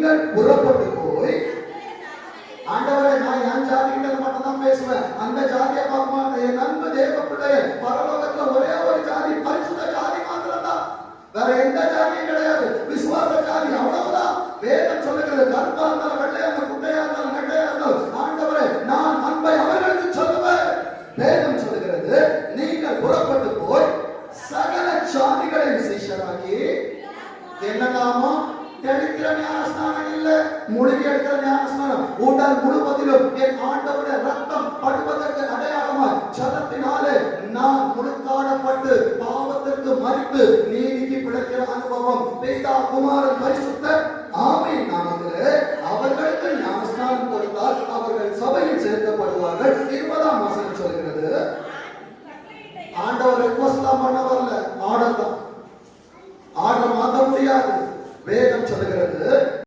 நீங்கள் புறப்பட்டு போய், ஆண்டவரே நான் என் ஜாதிகிட்ட மட்டும் தான் பேசுவேன், அந்த ஜாதியை பார்க்க மாட்டேன். என் அன்பு தேவ பிள்ளைய, பரலோகத்துல ஒரே ஒரு ஜாதி, பரிசுத்த ஜாதி மாத்திரம் தான், வேற எந்த ஜாதியும் கிடையாது. விசுவாச ஜாதி, அவ்வளவுதான். வேதம் சொல்லுகிறது, கருப்பா இருந்தாலும் வெள்ளையா இருந்தாலும் குட்டையா இருந்தாலும் நெட்டையா இருந்தாலும் ஆண்டவரே நான் அன்பை அவர்களுக்கு சொல்லுவேன். வேதம் சொல்லுகிறது, நீங்கள் புறப்பட்டு போய் சகல ஜாதிகளின் சிஷ்யராகி, என்னதாமோ தெளிக்கிற ஞானஸ்நானம் இல்ல, மூழ்கி எடுக்கிற ஞானஸ்நானம், உடல் முழுவதிலும் என் ஆண்டவருடைய ரத்தம் படுவதற்கு அடையாளமாய் ஜலத்தினாலே நான் முழுக்காடப்பட்டு பாவத்திற்கு மறித்து நீதிக்கு பிழைக்கிற அனுபவம். பிதா குமாரன் பரிசுத்த ஆவி